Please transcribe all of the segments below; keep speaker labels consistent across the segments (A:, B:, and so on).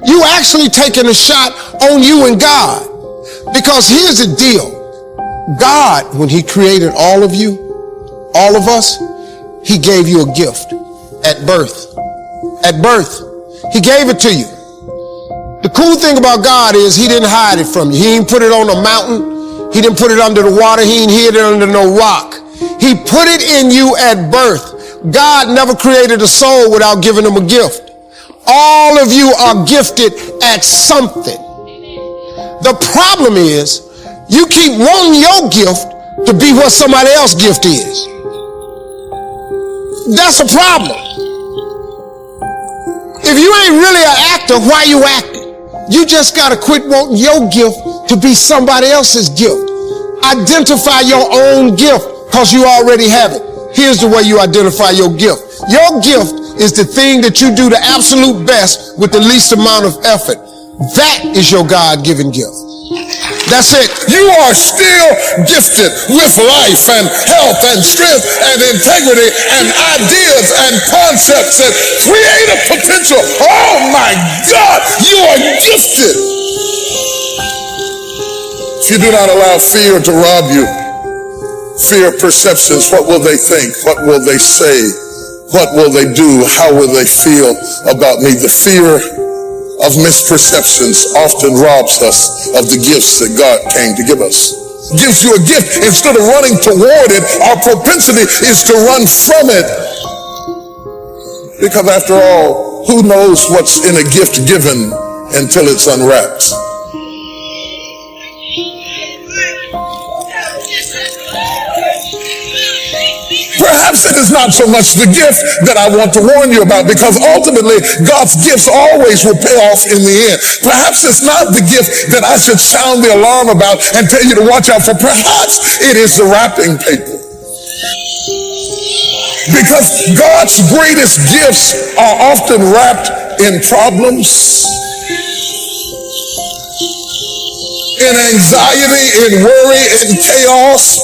A: You actually taking a shot on you and God. Because here's the deal. God, when he created all of you, all of us, he gave you a gift at birth. At birth, he gave it to you. The cool thing about God is he didn't hide it from you. He didn't put it on a mountain. He didn't put it under the water. He didn't hid it under no rock. He put it in you at birth. God never created a soul without giving them a gift. All of you are gifted at something. The problem is you keep wanting your gift to be what somebody else's gift is. That's a problem. If you ain't really an actor, why you acting? You just got to quit wanting your gift to be somebody else's gift. Identify your own gift because you already have it. Here's the way you identify your gift. Your gift is the thing that you do the absolute best with the least amount of effort. That is your God-given gift. That's it.
B: You are still gifted with life and health and strength and integrity and ideas and concepts and creative potential. Oh my God, you are gifted. If you do not allow fear to rob you, fear perceptions, what will they think? What will they say? What will they do? How will they feel about me? The fear of misperceptions often robs us of the gifts that God came to give us. Gives you a gift. Instead of running toward it, our propensity is to run from it. Because after all, who knows what's in a gift given until it's unwrapped? Perhaps it is not so much the gift that I want to warn you about, because ultimately God's gifts always will pay off in the end. Perhaps it's not the gift that I should sound the alarm about and tell you to watch out for. Perhaps it is the wrapping paper. Because God's greatest gifts are often wrapped in problems, in anxiety, in worry, in chaos.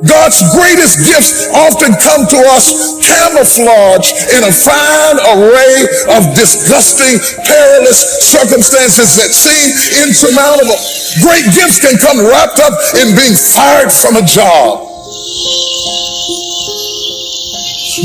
B: God's greatest gifts often come to us camouflaged in a fine array of disgusting, perilous circumstances that seem insurmountable. Great gifts can come wrapped up in being fired from a job.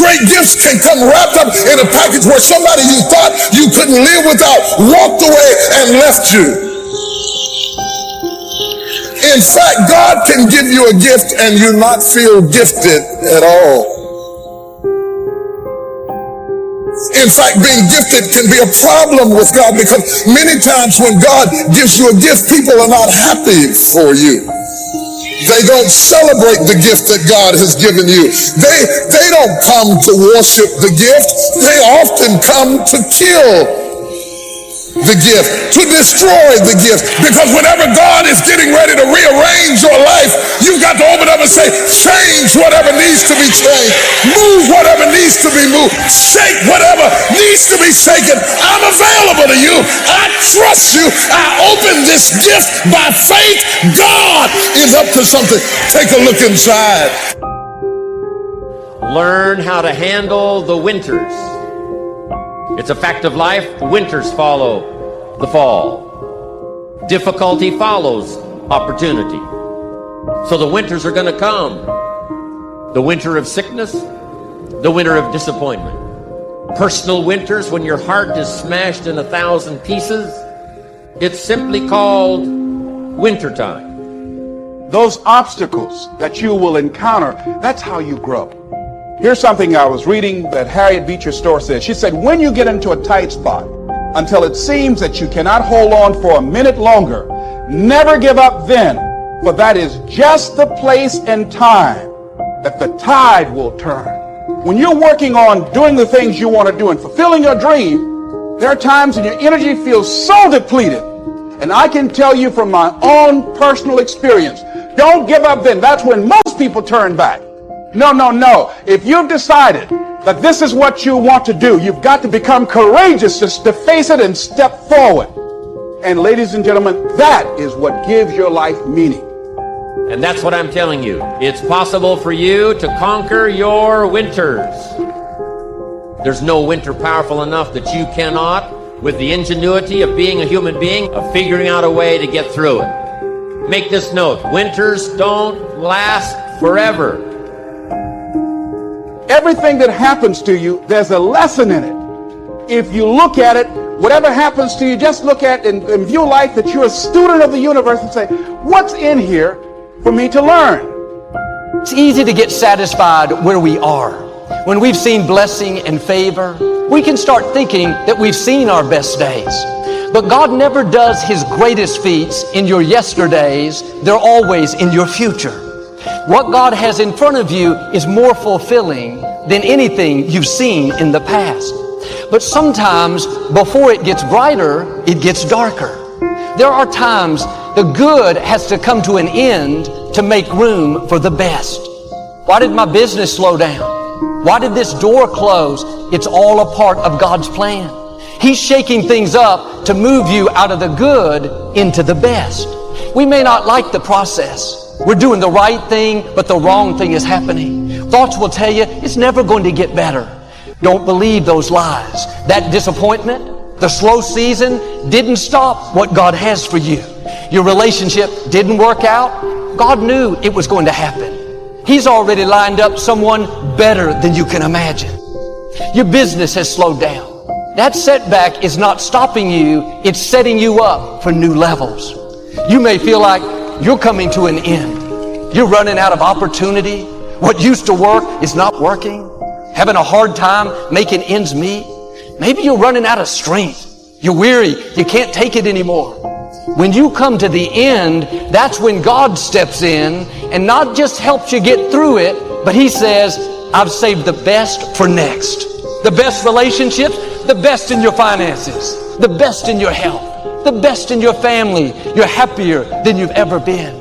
B: Great gifts can come wrapped up in a package where somebody you thought you couldn't live without walked away and left you. In fact, God can give you a gift and you not feel gifted at all. In fact, being gifted can be a problem with God, because many times when God gives you a gift, people are not happy for you. They don't celebrate the gift that God has given you. They don't come to worship the gift. They often come to kill the gift, to destroy the gift. Because whenever God is getting ready to rearrange your life, you've got to open up and say, change whatever needs to be changed, move whatever needs to be moved, shake whatever needs to be shaken. I'm available to you. I trust you. I open this gift by faith. God is up to something. Take a look inside.
C: Learn how to handle the winters. It's a fact of life. Winters follow the fall. Difficulty follows opportunity. So the winters are going to come. The winter of sickness, the winter of disappointment. Personal winters when your heart is smashed in 1,000 pieces. It's simply called wintertime.
D: Those obstacles that you will encounter, that's how you grow. Here's something I was reading that Harriet Beecher Stowe said. She said, when you get into a tight spot, until it seems that you cannot hold on for a minute longer, never give up then, for that is just the place and time that the tide will turn. When you're working on doing the things you want to do and fulfilling your dream, there are times when your energy feels so depleted. And I can tell you from my own personal experience, don't give up then. That's when most people turn back. No. If you've decided that this is what you want to do, you've got to become courageous just to face it and step forward. And ladies and gentlemen, that is what gives your life meaning.
C: And that's what I'm telling you. It's possible for you to conquer your winters. There's no winter powerful enough that you cannot with the ingenuity of being a human being, of figuring out a way to get through it. Make this note: winters don't last forever.
D: Everything that happens to you, there's a lesson in it. If you look at it, whatever happens to you, just look at and view life that you're a student of the universe and say, what's in here for me to learn?
E: It's easy to get satisfied where we are. When we've seen blessing and favor, we can start thinking that we've seen our best days. But God never does His greatest feats in your yesterdays. They're always in your future. What God has in front of you is more fulfilling than anything you've seen in the past. But sometimes, before it gets brighter, it gets darker. There are times the good has to come to an end to make room for the best. Why did my business slow down? Why did this door close? It's all a part of God's plan. He's shaking things up to move you out of the good into the best. We may not like the process. We're doing the right thing, but the wrong thing is happening. Thoughts will tell you it's never going to get better. Don't believe those lies. That disappointment, the slow season, didn't stop what God has for you. Your relationship didn't work out. God knew it was going to happen. He's already lined up someone better than you can imagine. Your business has slowed down. That setback is not stopping you. It's setting you up for new levels. You may feel like you're coming to an end. You're running out of opportunity. What used to work is not working. Having a hard time making ends meet. Maybe you're running out of strength. You're weary. You can't take it anymore. When you come to the end, that's when God steps in and not just helps you get through it, but He says, I've saved the best for next. The best relationships, the best in your finances, the best in your health, the best in your family. You're happier than you've ever been.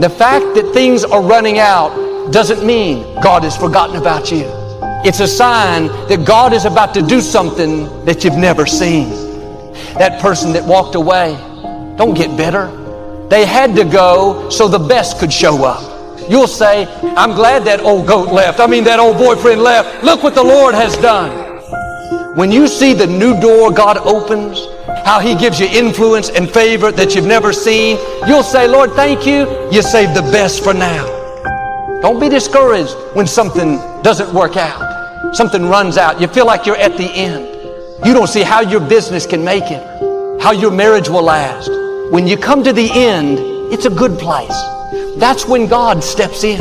E: The fact that things are running out doesn't mean God has forgotten about you. It's a sign that God is about to do something that you've never seen. That person that walked away, don't get bitter. They had to go so the best could show up. You'll say, I'm glad that old goat left. That old boyfriend left. Look what the Lord has done. When you see the new door God opens, how He gives you influence and favor that you've never seen, you'll say, Lord, thank you. You saved the best for now. Don't be discouraged when something doesn't work out. Something runs out. You feel like you're at the end. You don't see how your business can make it, how your marriage will last. When you come to the end, it's a good place. That's when God steps in.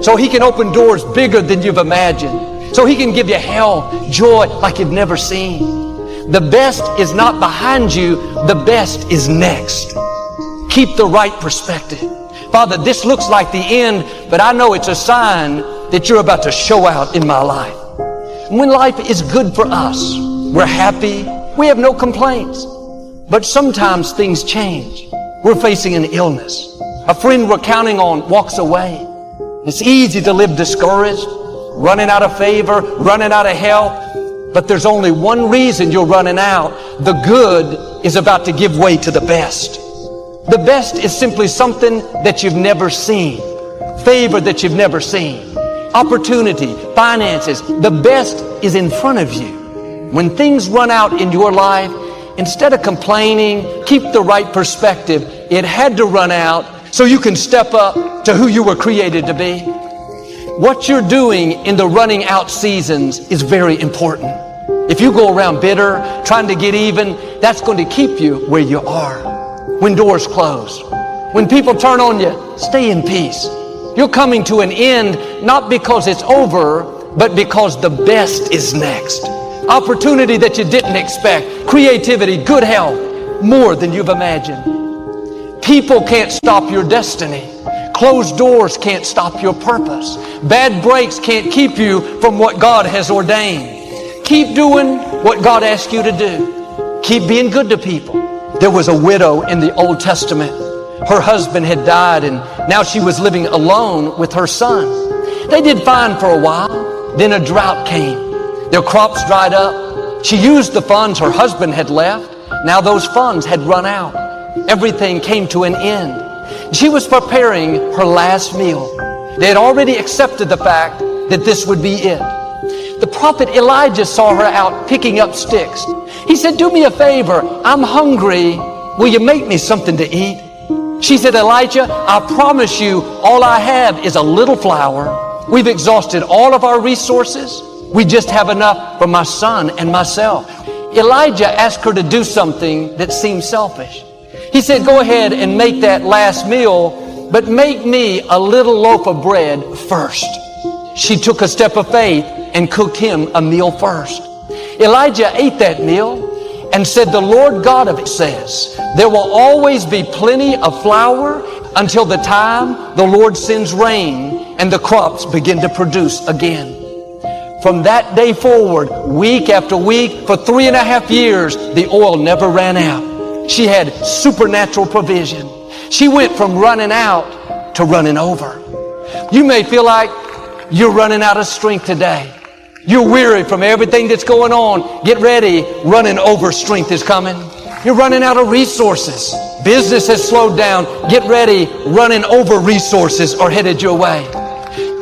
E: So He can open doors bigger than you've imagined. So He can give you health, joy like you've never seen. The best is not behind you. The best is next. Keep the right perspective. Father, this looks like the end, but I know it's a sign that you're about to show out in my life. When life is good for us, we're happy. We have no complaints. But sometimes things change. We're facing an illness. A friend we're counting on walks away. It's easy to live discouraged, running out of favor, running out of help. But there's only one reason you're running out. The good is about to give way to the best. The best is simply something that you've never seen. Favor that you've never seen. Opportunity, finances. The best is in front of you. When things run out in your life, instead of complaining, keep the right perspective. It had to run out so you can step up to who you were created to be. What you're doing in the running out seasons is very important. If you go around bitter, trying to get even, that's going to keep you where you are. When doors close, when people turn on you, stay in peace. You're coming to an end, not because it's over, but because the best is next. Opportunity that you didn't expect, creativity, good health, more than you've imagined. People can't stop your destiny. Closed doors can't stop your purpose. Bad breaks can't keep you from what God has ordained. Keep doing what God asked you to do. Keep being good to people. There was a widow in the Old Testament. Her husband had died and now she was living alone with her son. They did fine for a while. Then a drought came. Their crops dried up. She used the funds her husband had left. Now those funds had run out. Everything came to an end. She was preparing her last meal. They had already accepted the fact that this would be it. The prophet Elijah saw her out picking up sticks. He said, do me a favor. I'm hungry. Will you make me something to eat? She said, Elijah, I promise you all I have is a little flour. We've exhausted all of our resources. We just have enough for my son and myself. Elijah asked her to do something that seemed selfish. He said, go ahead and make that last meal, but make me a little loaf of bread first. She took a step of faith and cooked him a meal first. Elijah ate that meal and said, the Lord God of it says, there will always be plenty of flour until the time the Lord sends rain and the crops begin to produce again. From that day forward, week after week, for 3.5 years, the oil never ran out. She had supernatural provision. She went from running out to running over. You may feel like you're running out of strength today. You're weary from everything that's going on. Get ready. Running over strength is coming. You're running out of resources. Business has slowed down. Get ready. Running over resources are headed your way.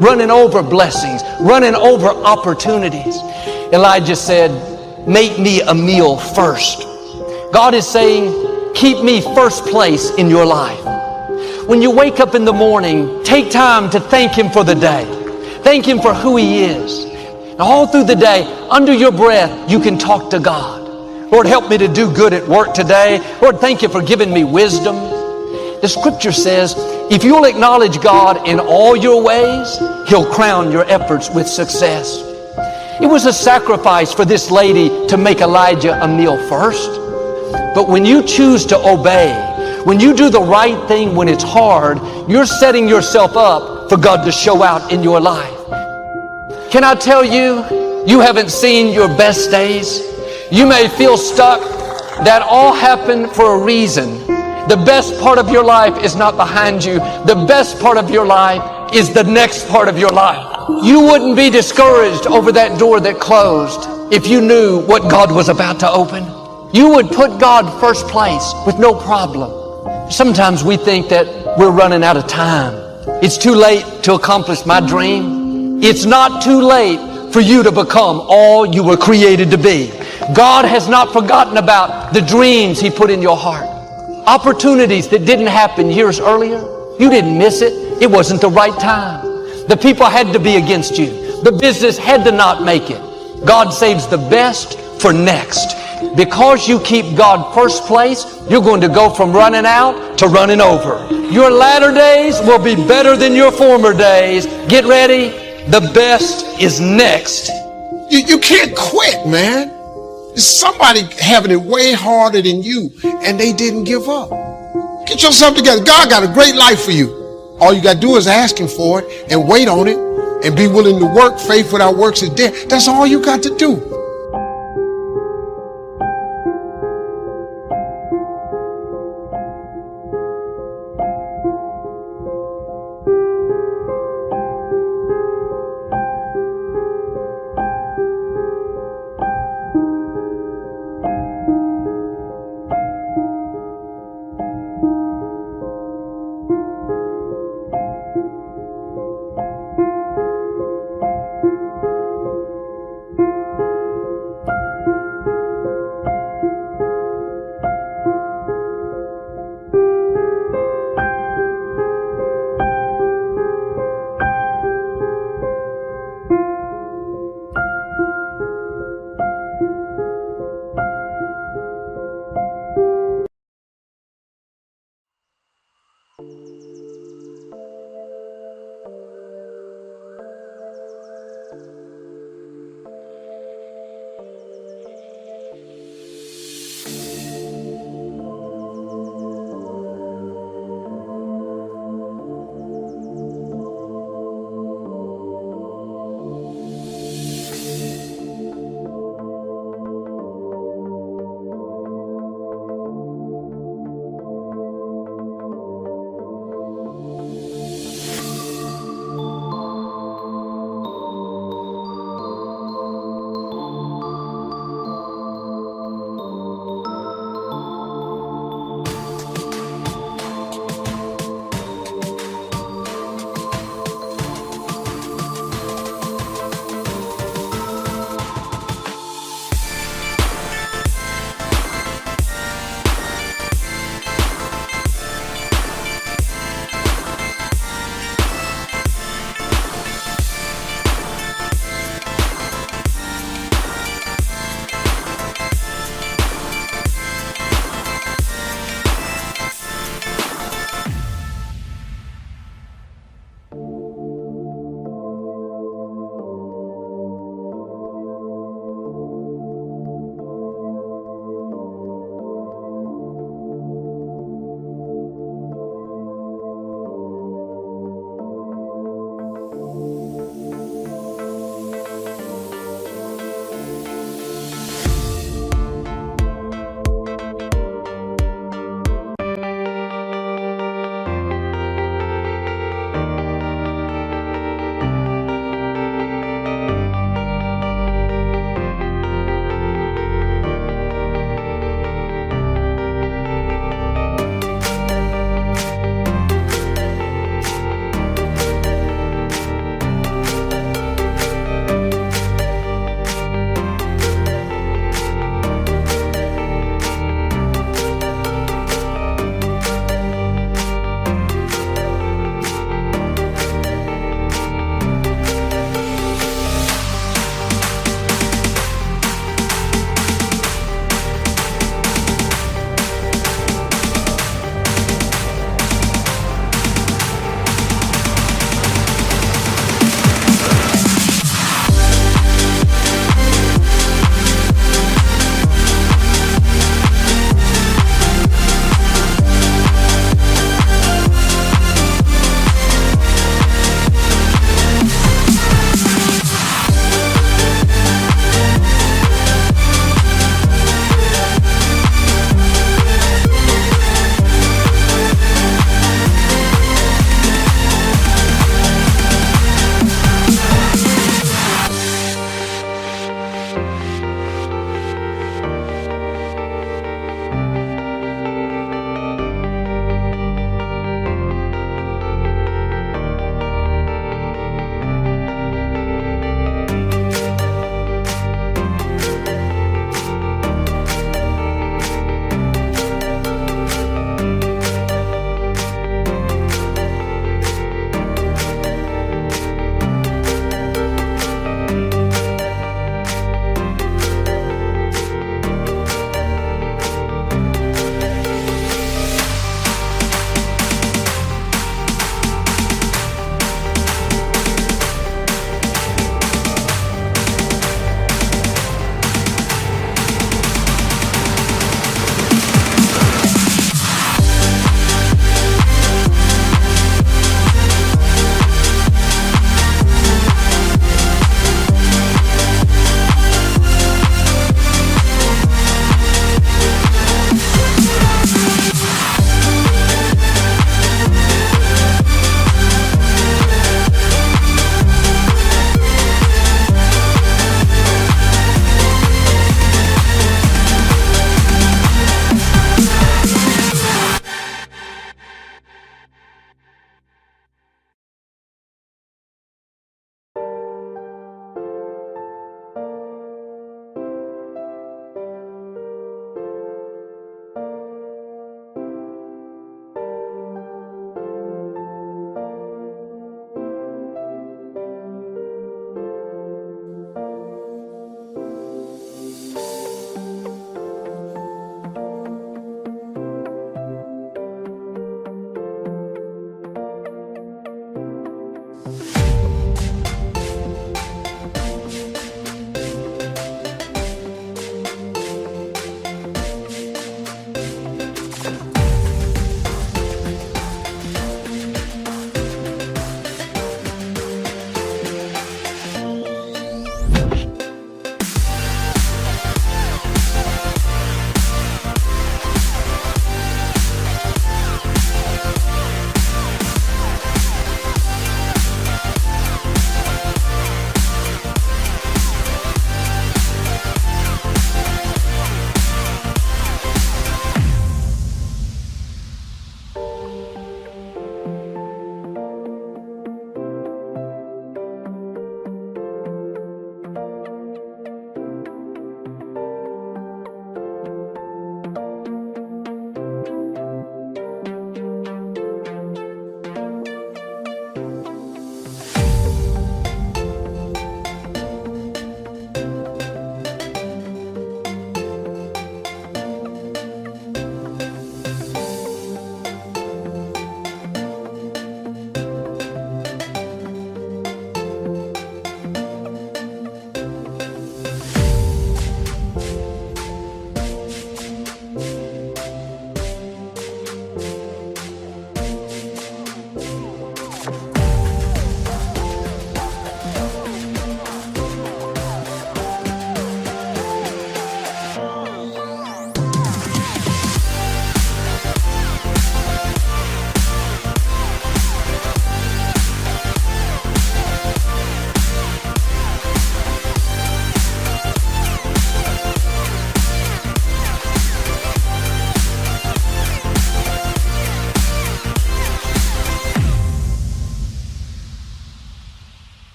E: Running over blessings. Running over opportunities. Elijah said, make me a meal first. God is saying, keep me first place in your life. When you wake up in the morning, take time to thank Him for the day. Thank Him for who He is. And all through the day, under your breath, you can talk to God. Lord, help me to do good at work today. Lord, thank you for giving me wisdom. The scripture says, if you'll acknowledge God in all your ways, He'll crown your efforts with success. It was a sacrifice for this lady to make Elijah a meal first. But when you choose to obey, when you do the right thing when it's hard, you're setting yourself up for God to show out in your life. Can I tell you, you haven't seen your best days? You may feel stuck. That all happened for a reason. The best part of your life is not behind you. The best part of your life is the next part of your life. You wouldn't be discouraged over that door that closed if you knew what God was about to open. You would put God first place with no problem. Sometimes we think that we're running out of time. It's too late to accomplish my dream. It's not too late for you to become all you were created to be. God has not forgotten about the dreams He put in your heart. Opportunities that didn't happen years earlier, you didn't miss it. It wasn't the right time. The people had to be against you. The business had to not make it. God saves the best for next. Because you keep God first place, you're going to go from running out to running over. Your latter days will be better than your former days. Get ready. The best is next.
A: You can't quit, man. There's somebody having it way harder than you, and they didn't give up. Get yourself together. God got a great life for you. All you got to do is ask Him for it and wait on it and be willing to work. Faith without works is dead. That's all you got to do.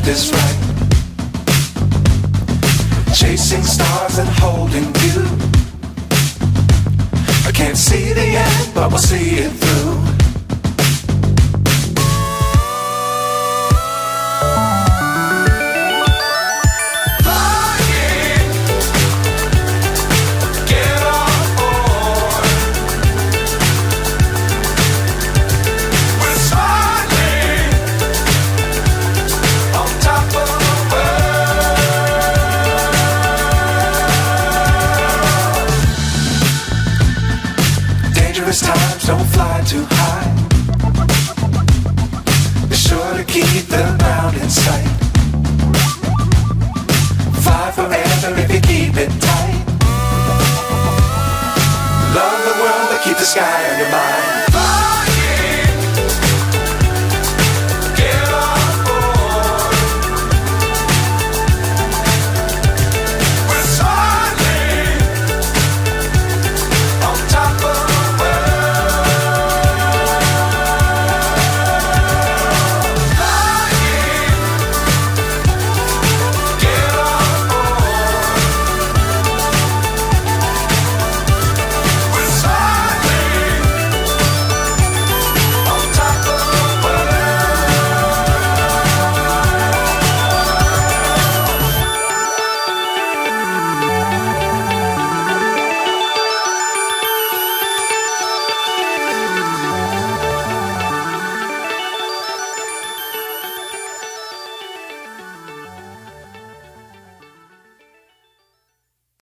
F: left is right. Chasing stars and holding you. I can't see the end, but we'll see it through. Times don't fly too high. Be sure to keep the ground in sight. Fly forever if you keep it tight. Love the world but keep the sky on your mind.